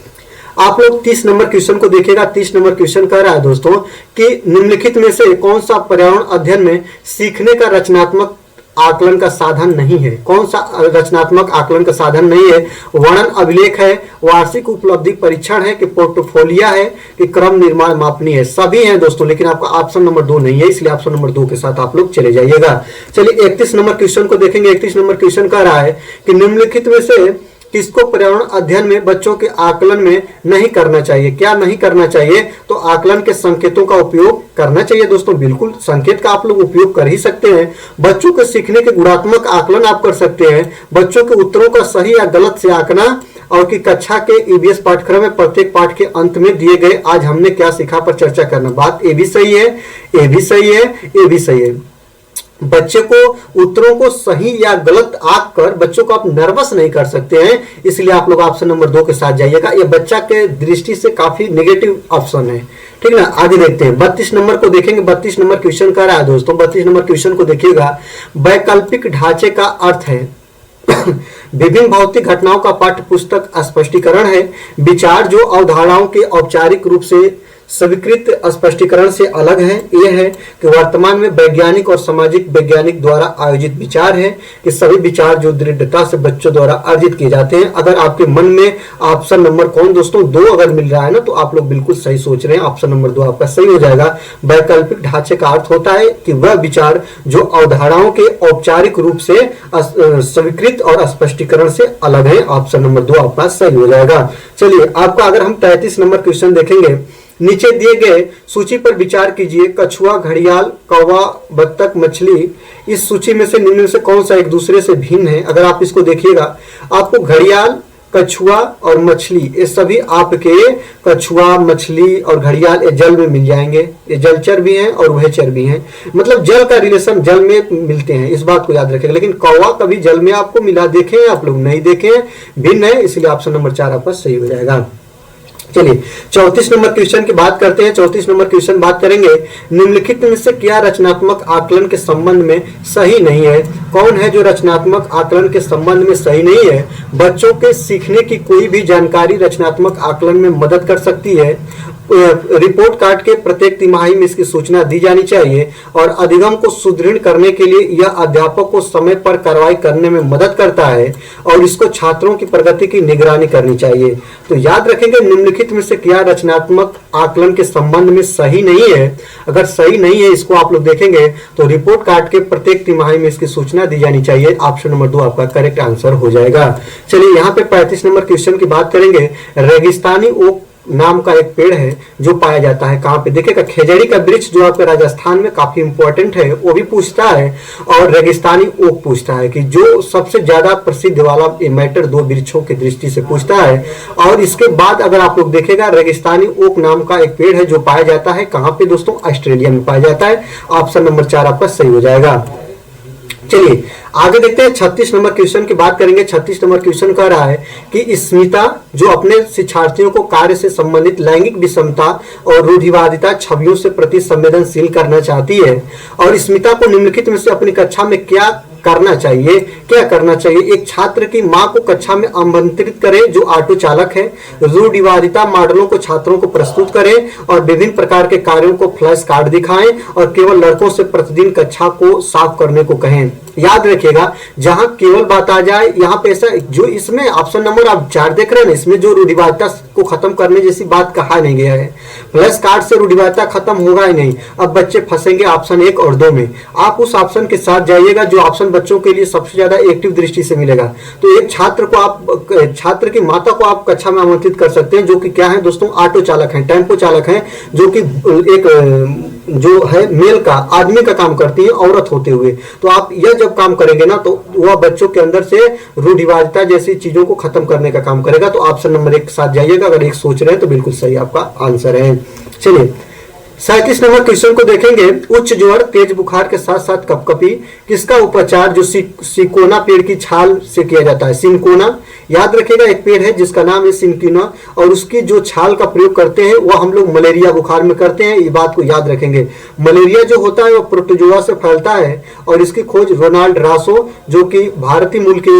आप लोग 30 नंबर क्वेश्चन को देखिएगा। 30 नंबर क्वेश्चन कह रहा है दोस्तों कि निम्नलिखित में से कौन सा पर्यावरण अध्ययन में सीखने का रचनात्मक आकलन का साधन नहीं है? कौन सा रचनात्मक आकलन का साधन नहीं है? वर्णन अभिलेख है, वार्षिक उपलब्धि परीक्षण है कि पोर्टफोलियो है कि क्रम निर्माण मापनी है? सभी हैं दोस्तों, लेकिन आपका ऑप्शन नंबर 2 नहीं है, इसलिए ऑप्शन नंबर 2 के साथ आप लोग चले जाइएगा। चलिए 31 नंबर क्वेश्चन को देखेंगे। 31 नंबर क्वेश्चन कह रहा है कि निम्नलिखित में से किसको पर्यावरण अध्ययन में बच्चों के आकलन में नहीं करना चाहिए? क्या नहीं करना चाहिए? तो आकलन के संकेतों का उपयोग करना चाहिए दोस्तों। बिल्कुल संकेत का आप लोग उपयोग कर ही सकते हैं। बच्चों के सीखने के गुणात्मक आकलन आप कर सकते हैं। बच्चों के उत्तरों का सही या गलत से आंकना और कि कक्षा के ईवीएस पाठ्यक्रम में प्रत्येक पाठ के अंत में दिए गए आज हमने क्या सीखा पर चर्चा करना। बात ये भी सही है, ये भी सही है, ये भी सही है। बच्चे को उत्तरों को सही या गलत आंक कर बच्चों को आप नर्वस नहीं कर सकते हैं, इसलिए आप लोग ऑप्शन नंबर 2 के साथ जाइएगा। ये बच्चा के दृष्टि से काफी नेगेटिव ऑप्शन है। ठीक ना, आगे देखते हैं। 32 नंबर को देखेंगे। 32 नंबर क्वेश्चन कर रहा है दोस्तों। 32 नंबर क्वेश्चन को देखिएगा। वैकल्पिक ढांचे का अर्थ है विभिन्न भौतिक घटनाओं का पाठ्य पुस्तक स्पष्टीकरण है। विचार जो अवधारणाओं के औपचारिक रूप से स्वीकृत स्पष्टीकरण से अलग है। यह है कि वर्तमान में वैज्ञानिक और सामाजिक वैज्ञानिक द्वारा आयोजित विचार है कि सभी विचार जो दृढ़ता से बच्चों द्वारा अर्जित किए जाते हैं। अगर आपके मन में ऑप्शन नंबर कौन दोस्तों 2 अगर मिल रहा है ना, तो आप लोग बिल्कुल सही सोच रहे हैं। ऑप्शन नंबर 2 आपका सही हो जाएगा। वैकल्पिक ढांचे का अर्थ होता है कि वह विचार जो अवधारणाओं के औपचारिक रूप से स्वीकृत और स्पष्टीकरण से अलग है। ऑप्शन नंबर 2 आपका सही हो जाएगा। चलिए आपका अगर हम 33 नंबर क्वेश्चन देखेंगे, नीचे दिए गए सूची पर विचार कीजिए। कछुआ, घड़ियाल, कौवा, बत्तख, मछली, इस सूची में से निम्न में से कौन सा एक दूसरे से भिन्न है? अगर आप इसको देखिएगा, आपको घड़ियाल कछुआ और मछली, ये सभी आपके कछुआ, मछली और घड़ियाल ये जल में मिल जाएंगे। ये जलचर भी हैं और उभयचर भी हैं, मतलब जल का रिलेशन जल में मिलते हैं, इस बात को याद रखेगा। लेकिन कौवा कभी जल में आपको मिला देखे हैं आप लोग? नहीं देखे हैं, भिन्न है, इसलिए ऑप्शन नंबर 4 आपका सही हो जाएगा। चलिए 34 नंबर क्वेश्चन की बात करते हैं। 34 नंबर क्वेश्चन बात करेंगे, निम्नलिखित में से क्या रचनात्मक आकलन के संबंध में सही नहीं है? कौन है जो रचनात्मक आकलन के संबंध में सही नहीं है? बच्चों के सीखने की कोई भी जानकारी रचनात्मक आकलन में मदद कर सकती है। रिपोर्ट कार्ड के प्रत्येक तिमाही में इसकी सूचना दी जानी चाहिए और अधिगम को सुदृढ़ करने के लिए यह अध्यापक को समय पर कार्रवाई करने में मदद करता है और इसको छात्रों की प्रगति की निगरानी करनी चाहिए। तो याद रखेंगे, निम्नलिखित में से क्या रचनात्मक आकलन के संबंध में सही नहीं है? अगर सही नहीं है, इसको आप लोग देखेंगे तो रिपोर्ट कार्ड के प्रत्येक तिमाही में इसकी सूचना दी जानी चाहिए। ऑप्शन नंबर 2 आपका करेक्ट आंसर हो जाएगा। चलिए यहाँ पे 35 नंबर क्वेश्चन की बात करेंगे। रेगिस्तानी ओक नाम का एक पेड़ है जो पाया जाता है कहाँ पे? देखिएगा, खेजड़ी का वृक्ष जो आपके राजस्थान में काफी इंपॉर्टेंट है वो भी पूछता है, और रेगिस्तानी ओक पूछता है कि जो सबसे ज्यादा प्रसिद्ध वाला मैटर 2 वृक्षों की दृष्टि से पूछता है। और इसके बाद अगर आप लोग देखेगा, रेगिस्तानी ओक नाम का एक पेड़ है जो पाया जाता है कहाँ पे दोस्तों? ऑस्ट्रेलिया में पाया जाता है। ऑप्शन नंबर 4 आपका सही हो जाएगा। चलिए आगे देखते हैं 36 नंबर क्वेश्चन की बात करेंगे। 36 नंबर क्वेश्चन कह रहा है कि स्मिता जो अपने शिक्षार्थियों को कार्य से संबंधित लैंगिक विषमता और रूढ़िवादिता छवियों से प्रति संवेदनशील करना चाहती है, और स्मिता को निम्नलिखित में से अपनी कक्षा में क्या करना चाहिए? क्या करना चाहिए? एक छात्र की मां को कक्षा में आमंत्रित करें जो ऑटो चालक है, रूढ़िवादिता मॉडलों को छात्रों को प्रस्तुत करें और विभिन्न प्रकार के कार्यों को फ्लैश कार्ड दिखाएं, और केवल लड़कों से प्रतिदिन कक्षा को साफ करने को कहें। याद रखिएगा, जहां केवल बात आ जाए यहाँ पे ऐसा, जो इसमें ऑप्शन नंबर आप 4 देख रहे हैं ना, इसमें जो रूढ़िवादिता को खत्म करने जैसी बात कहा नहीं गया है। फ्लैश कार्ड से रूढ़िवादिता खत्म होगा ही नहीं। अब बच्चे फंसेंगे ऑप्शन 1 और 2 में। आप उस ऑप्शन के साथ जाइएगा जो ऑप्शन बच्चों के लिए सबसे ज्यादा एक्टिव दृष्टि से मिलेगा। तो एक छात्र को आप, छात्र की माता को आप कक्षा में आमंत्रित कर सकते हैं, जो कि क्या है दोस्तों? ऑटो चालक हैं, टेम्पो चालक हैं, जो कि एक जो है मेल का, आदमी का काम करती है औरत होते हुए। तो आप यह जब काम करेंगे ना, तो वह बच्चों के अंदर से रूढ़िवादिता जैसी चीजों को खत्म करने का काम करेगा। तो ऑप्शन नंबर 1 के साथ जाइएगा। अगर 1 सोच रहे हैं तो बिल्कुल सही आपका आंसर है। चलिए 37 नंबर क्वेश्चन को देखेंगे। उच्च ज्वर, तेज बुखार के साथ साथ कपकपी, किसका उपचार जो सिकोना पेड़ की छाल से किया जाता है? सिनकोना, याद रखिएगा, एक पेड़ है जिसका नाम है सिनकोना, और उसकी जो छाल का प्रयोग करते हैं वो हम लोग मलेरिया बुखार में करते हैं। ये बात को याद रखेंगे। मलेरिया जो होता है वो प्रोटोजोआ से फैलता है, और इसकी खोज रोनाल्ड रासो, जो कि भारतीय मूल के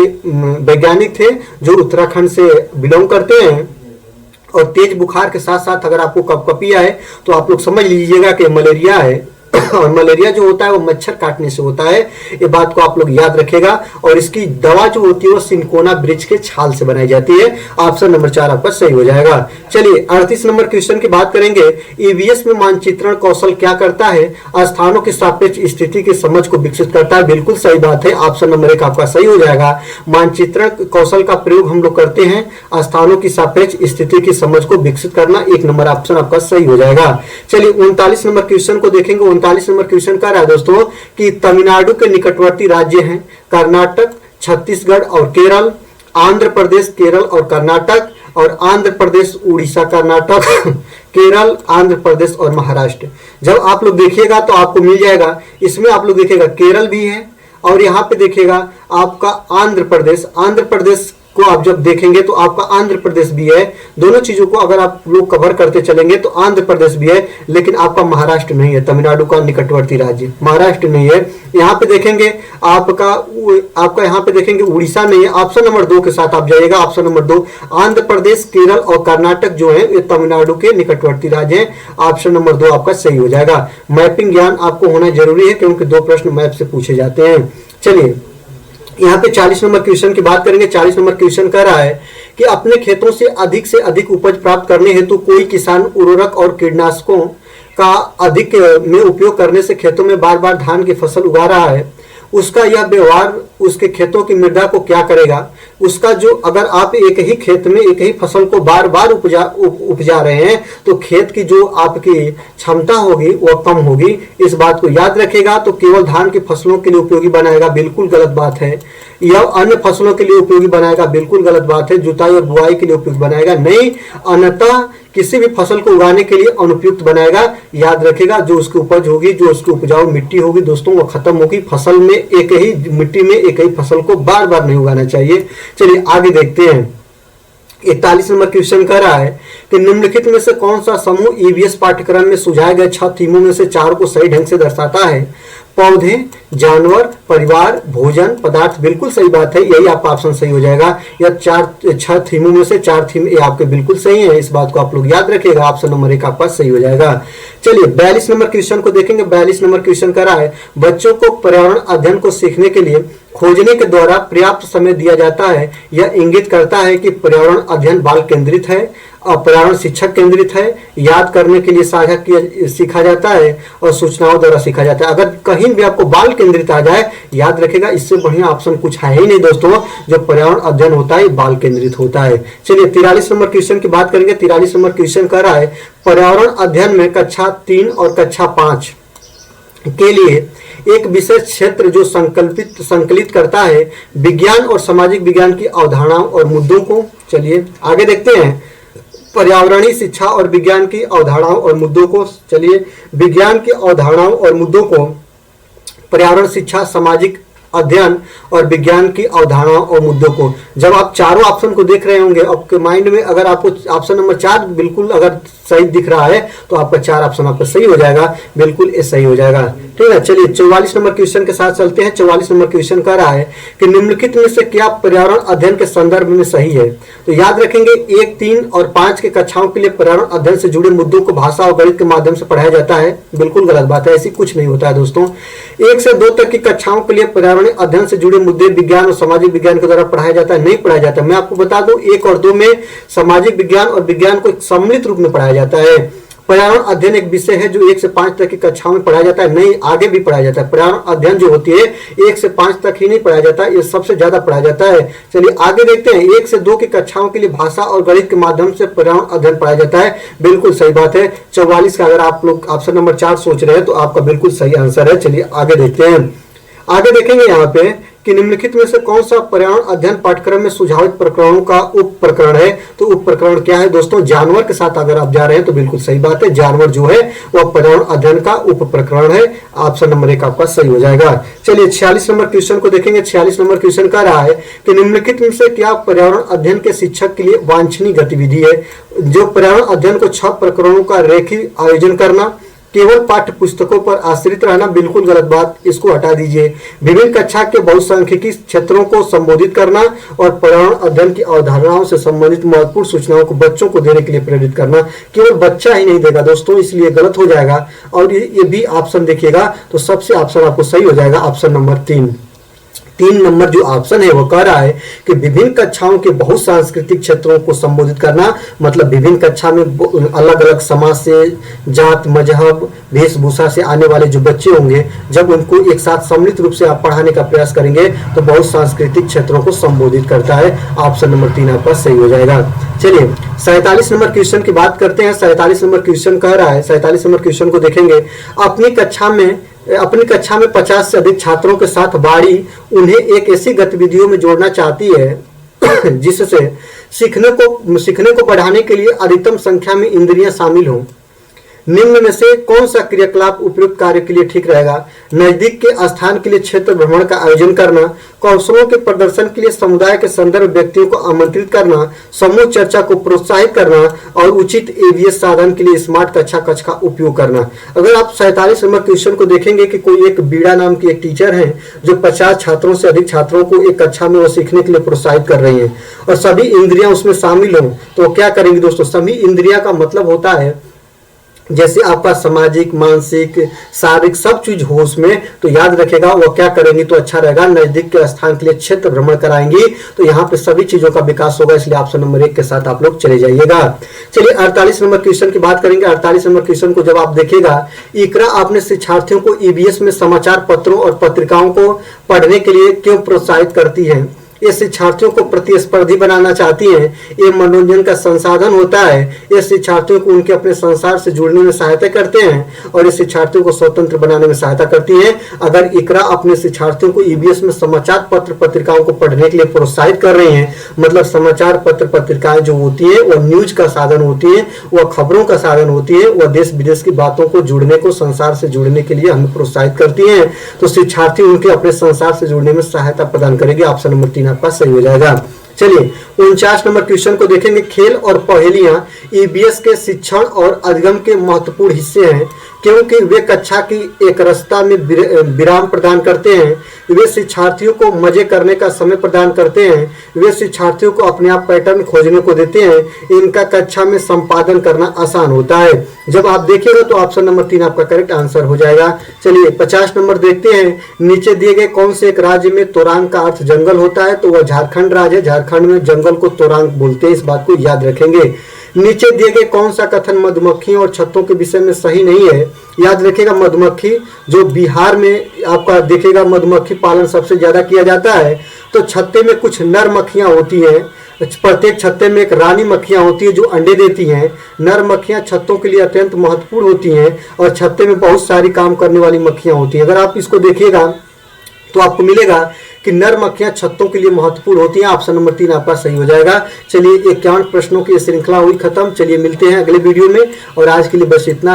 वैज्ञानिक थे, जो उत्तराखंड से बिलोंग करते हैं। और तेज बुखार के साथ साथ अगर आपको कपकपी आए तो आप लोग समझ लीजिएगा कि मलेरिया है। और मलेरिया जो होता है वो मच्छर काटने से होता है, ये बात को आप लोग याद रखेगा। और इसकी दवा जो होती है वो सिनकोना वृक्ष के छाल से बनाई जाती है। ऑप्शन नंबर 4 आपका सही हो जाएगा। चलिए 38 नंबर क्वेश्चन की बात करेंगे। ईवीएस में मानचित्रण कौशल क्या करता है? स्थानों की सापेक्ष स्थिति की समझ को विकसित करता है। बिल्कुल सही बात है, ऑप्शन नंबर 1 आपका सही हो जाएगा। मानचित्रण कौशल का प्रयोग हम लोग करते हैं स्थानों की सापेक्ष स्थिति की समझ को विकसित करना। 1 नंबर ऑप्शन आपका सही हो जाएगा। चलिए 39 नंबर क्वेश्चन को देखेंगे। 39 नंबर क्वेश्चन कह रहा है दोस्तों कि तमिलनाडु के निकटवर्ती राज्य हैं कर्नाटक, छत्तीसगढ़ और केरल, आंध्र प्रदेश, केरल और कर्नाटक, और आंध्र प्रदेश, उड़ीसा, कर्नाटक, केरल, आंध्र प्रदेश और महाराष्ट्र। जब आप लोग देखिएगा तो आपको मिल जाएगा, इसमें आप लोग देखिएगा केरल भी है, और यहाँ पे देखिएगा आपका आंध्र प्रदेश। आंध्र प्रदेश को आप जब देखेंगे तो आपका आंध्र प्रदेश भी है। दोनों चीजों को अगर आप लोग कवर करते चलेंगे तो आंध्र प्रदेश भी है, लेकिन आपका महाराष्ट्र नहीं है। तमिलनाडु का निकटवर्ती राज्य महाराष्ट्र नहीं है। यहाँ पे देखेंगे आपका यहाँ पे देखेंगे उड़ीसा नहीं है। ऑप्शन नंबर 2 के साथ आप जाइएगा। ऑप्शन नंबर 2 आंध्र प्रदेश, केरल और कर्नाटक जो है ये तमिलनाडु के निकटवर्ती राज्य हैं। ऑप्शन नंबर 2 आपका सही हो जाएगा। मैपिंग ज्ञान आपको होना जरूरी है क्योंकि 2 प्रश्न मैप से पूछे जाते हैं। चलिए यहाँ पे 40 नंबर क्वेश्चन की बात करेंगे। 40 नंबर क्वेश्चन कह रहा है कि अपने खेतों से अधिक उपज प्राप्त करने हेतु कोई किसान उर्वरक और कीटनाशकों का अधिक में उपयोग करने से खेतों में बार बार धान की फसल उगा रहा है। उसका यह व्यवहार उसके खेतों की मृदा को क्या करेगा, उसका जो, अगर आप एक ही खेत में एक ही फसल को बार बार उपजा रहे हैं तो खेत की जो आपकी क्षमता होगी वह कम होगी, इस बात को याद रखेगा। तो केवल धान की फसलों के लिए उपयोगी बनाएगा, बिल्कुल गलत बात है। यह अन्य फसलों के लिए उपयोगी बनाएगा, बिल्कुल गलत बात है। जुताई और बुआई के लिए उपयोगी बनाएगा नहीं, अन्यथा किसी भी फसल को उगाने के लिए अनुपयुक्त बनाएगा। याद रखेगा, जो उसकी उपज होगी, जो उसकी उपजाऊ मिट्टी होगी दोस्तों, वो खत्म होगी। फसल में एक ही मिट्टी में एक ही फसल को बार बार नहीं उगाना चाहिए। चलिए आगे देखते हैं। 41 नंबर क्वेश्चन कह रहा है कि निम्नलिखित में से कौन सा समूह ईवीएस पाठ्यक्रम में सुझाए गए 6 थीमों में से 4 को सही ढंग से दर्शाता है। पौधे, जानवर, परिवार, भोजन, पदार्थ, बिल्कुल सही बात है, यही आपका ऑप्शन सही हो जाएगा। यह 6 थीमों में से 4 थीम ये आपके बिल्कुल सही है, इस बात को आप लोग याद रखिएगा। ऑप्शन नंबर 1 आपका सही हो जाएगा। चलिए 42 नंबर क्वेश्चन को देखेंगे। 42 नंबर क्वेश्चन कह रहा है बच्चों को पर्यावरण अध्ययन को सीखने के लिए खोजने के द्वारा पर्याप्त समय दिया जाता है। यह इंगित करता है कि पर्यावरण अध्ययन बाल केंद्रित है और पर्यावरण शिक्षक केंद्रित है। याद करने के लिए साझा किया सीखा जाता है और सूचनाओं द्वारा सीखा जाता है। अगर कहीं भी आपको बाल केंद्रित आ जाए, याद रखेगा, इससे बढ़िया ऑप्शन कुछ है ही नहीं दोस्तों। जो पर्यावरण अध्ययन होता है बाल केंद्रित होता है। चलिए 43 नंबर क्वेश्चन की बात करेंगे। 43 नंबर क्वेश्चन कह रहा है पर्यावरण अध्ययन में कक्षा 3 और कक्षा 5 के लिए एक विशेष क्षेत्र जो संकलित करता है विज्ञान और सामाजिक विज्ञान की अवधारणाओं और मुद्दों को। चलिए आगे देखते हैं। पर्यावरणीय शिक्षा और विज्ञान की अवधारणाओं और मुद्दों को। चलिए विज्ञान की अवधारणाओं और मुद्दों को पर्यावरण शिक्षा, सामाजिक अध्ययन और विज्ञान की अवधारणाओं और मुद्दों को। जब आप चारों ऑप्शन को देख रहे होंगे आपके माइंड में, अगर आपको ऑप्शन नंबर 4 बिल्कुल अगर सही दिख रहा है तो आपका 4 ऑप्शन आपका सही हो जाएगा, बिल्कुल ये सही हो जाएगा। ठीक है, चलिए 44 नंबर क्वेश्चन के साथ चलते हैं। 44 नंबर क्वेश्चन कह रहा है कि निम्नलिखित में से क्या पर्यावरण अध्ययन के संदर्भ में सही है। तो याद रखेंगे 1, 3 और 5 के कक्षाओं के लिए पर्यावरण अध्ययन से जुड़े मुद्दों को भाषा और गणित के माध्यम से पढ़ाया जाता है, बिल्कुल गलत बात है, ऐसी कुछ नहीं होता है दोस्तों। 1 से 2 तक की कक्षाओं के लिए पर्यावरण अध्ययन से जुड़े मुद्दे विज्ञान और सामाजिक विज्ञान के द्वारा पढ़ाया जाता है, नहीं पढ़ाया जाता। मैं आपको बता दूं 1 और 2 में सामाजिक विज्ञान और विज्ञान को एक सम्मिलित रूप में पढ़ाया जाता है। पर्यावरण अध्ययन एक विषय है जो 1 से 5 तक की कक्षाओं में पढ़ाया जाता है, नहीं आगे भी पढ़ाया जाता है। पर्यावरण अध्ययन जो होती है 1 से 5 तक ही नहीं पढ़ाया जाता है, ये सबसे ज्यादा पढ़ाया जाता है। चलिए आगे देखते हैं। 1 से 2 की कक्षाओं के लिए भाषा और गणित के माध्यम से पर्यावरण अध्ययन पढ़ाया जाता है, बिल्कुल सही बात है। 44 का अगर आप लोग ऑप्शन नंबर 4 सोच रहे हैं तो आपका बिल्कुल सही आंसर है। चलिए आगे देखते हैं। आगे देखेंगे यहाँ पे कि निम्नलिखित में से कौन सा पर्यावरण अध्ययन पाठ्यक्रम में सुझावित प्रकरणों का उप प्रकरण है। तो उप प्रकरण क्या है दोस्तों, जानवर के साथ अगर आप जा रहे हैं तो बिल्कुल सही बात है, जानवर जो है वह पर्यावरण अध्ययन का उप प्रकरण है। ऑप्शन नंबर 1 आपका सही हो जाएगा। चलिए 46 नंबर क्वेश्चन को देखेंगे। 46 नंबर क्वेश्चन कह रहा है कि निम्नलिखित में से क्या पर्यावरण अध्ययन के शिक्षक के लिए वांछनीय गतिविधि है। जो पर्यावरण अध्ययन को 6 प्रकरणों का रेखीय आयोजन करना, केवल पाठ्य पुस्तकों पर आश्रित रहना, बिल्कुल गलत बात, इसको हटा दीजिए। विभिन्न कक्षा के बहुसंख्यकी क्षेत्रों को संबोधित करना और पर्यावरण अध्ययन की अवधारणाओं से संबंधित महत्वपूर्ण सूचनाओं को बच्चों को देने के लिए प्रेरित करना। केवल बच्चा ही नहीं देगा दोस्तों, इसलिए गलत हो जाएगा। और ये भी ऑप्शन देखिएगा तो सबसे ऑप्शन आपको सही हो जाएगा, ऑप्शन नंबर 3। 3 नंबर जो ऑप्शन है वो कह रहा है कि विभिन्न कक्षाओं के बहुत सांस्कृतिक क्षेत्रों को संबोधित करना, मतलब विभिन्न कक्षा में अलग अलग समाज से, जात, मजहब, वेशभूषा से आने वाले जो बच्चे होंगे, जब उनको एक साथ सम्मिलित रूप से आप पढ़ाने का प्रयास करेंगे तो बहुत सांस्कृतिक क्षेत्रों को संबोधित करता है। ऑप्शन नंबर 3 आपका सही हो जाएगा। चलिए 47 नंबर क्वेश्चन की बात करते हैं। 47 नंबर क्वेश्चन कह रहा है, 47 नंबर क्वेश्चन को देखेंगे। अपनी कक्षा में 50 से अधिक छात्रों के साथ बाड़ी उन्हें एक ऐसी गतिविधियों में जोड़ना चाहती है जिससे सीखने को बढ़ाने के लिए अधिकतम संख्या में इंद्रियां शामिल हों। निम्न में से कौन सा क्रियाकलाप उपयुक्त कार्य के लिए ठीक रहेगा। नजदीक के स्थान के लिए क्षेत्र भ्रमण का आयोजन करना, कौशलों के प्रदर्शन के लिए समुदाय के संदर्भ व्यक्तियों को आमंत्रित करना, समूह चर्चा को प्रोत्साहित करना और उचित एवीएस साधन के लिए स्मार्ट कक्ष का उपयोग करना। अगर आप 47 नंबर क्वेश्चन को देखेंगे कि कोई एक बीड़ा नाम की एक टीचर है जो 50 छात्रों से अधिक छात्रों को एक कक्षा में वो सीखने के लिए प्रोत्साहित कर रही हैं और सभी इंद्रियां उसमें शामिल हों, तो क्या करेंगे दोस्तों। सभी इंद्रिया का मतलब होता है जैसे आपका सामाजिक, मानसिक, शारीरिक सब चीज हो उसमें, तो याद रखेगा वो क्या करेंगी तो अच्छा रहेगा। नजदीक के स्थान के लिए क्षेत्र भ्रमण कराएंगी, तो यहाँ पे सभी चीजों का विकास होगा, इसलिए ऑप्शन नंबर 1 के साथ आप लोग चले जाइएगा। चलिए 48 नंबर क्वेश्चन की बात करेंगे। 48 नंबर क्वेश्चन को जब आप देखिएगा, इकरा अपने शिक्षार्थियों को ईबीएस में समाचार पत्रों और पत्रिकाओं को पढ़ने के लिए क्यों प्रोत्साहित करती है? ये शिक्षार्थियों को प्रतिस्पर्धी बनाना चाहती हैं, ये मनोरंजन का संसाधन होता है, ये शिक्षार्थियों को उनके अपने संसार से जुड़ने में सहायता करते हैं और ये शिक्षार्थियों को स्वतंत्र बनाने में सहायता करती हैं। अगर इकरा अपने शिक्षार्थियों को ईबीएस में समाचार पत्र पत्रिकाओं को पढ़ने के लिए प्रोत्साहित कर रही हैं, मतलब समाचार पत्र पत्रिकाएं जो होती है वह न्यूज का साधन होती है, वह खबरों का साधन होती है, वह देश विदेश की बातों को जुड़ने को, संसार से जुड़ने के लिए हमें प्रोत्साहित करती हैं, तो शिक्षार्थी उनके अपने संसार से जुड़ने में सहायता प्रदान करेगी। ऑप्शन नंबर 3 आपका सही हो जाएगा। चलिए 49 नंबर क्वेश्चन को देखेंगे। खेल और पहेलियां ईबीएस के शिक्षण और अधिगम के महत्वपूर्ण हिस्से हैं, क्योंकि वे कक्षा की एक रस्ता में विराम प्रदान करते हैं, वे शिक्षार्थियों को मजे करने का समय प्रदान करते हैं, वे शिक्षार्थियों को अपने आप पैटर्न खोजने को देते हैं, इनका कक्षा में संपादन करना आसान होता है। जब आप देखिएगा तो ऑप्शन नंबर 3 आपका करेक्ट आंसर हो जाएगा। चलिए 50 नंबर देखते हैं। नीचे दिए गए कौन से एक राज्य में तोरांग का अर्थ जंगल होता है? तो वह झारखंड राज्य है। झारखंड में जंगल को तोरांग बोलते हैं, इस बात को याद रखेंगे। नीचे दिए गए कौन सा कथन मधुमक्खियों और छत्तों के विषय में सही नहीं है? याद रखिएगा, मधुमक्खी जो बिहार में आपका देखेगा मधुमक्खी पालन सबसे ज्यादा किया जाता है, तो छत्ते में कुछ नर मक्खियां होती हैं, प्रत्येक छत्ते में एक रानी मक्खियां होती है जो अंडे देती हैं। नर मक्खियां छत्तों के लिए अत्यंत महत्वपूर्ण होती हैं और छत्ते में बहुत सारी काम करने वाली मक्खियां होती हैं। अगर आप इसको देखिएगा तो आपको मिलेगा कि नर मक्खियां छत्तों के लिए महत्वपूर्ण होती हैं। ऑप्शन नंबर 3 आपका सही हो जाएगा। चलिए 51 प्रश्नों की श्रृंखला हुई खत्म। चलिए मिलते हैं अगले वीडियो में, और आज के लिए बस इतना ही।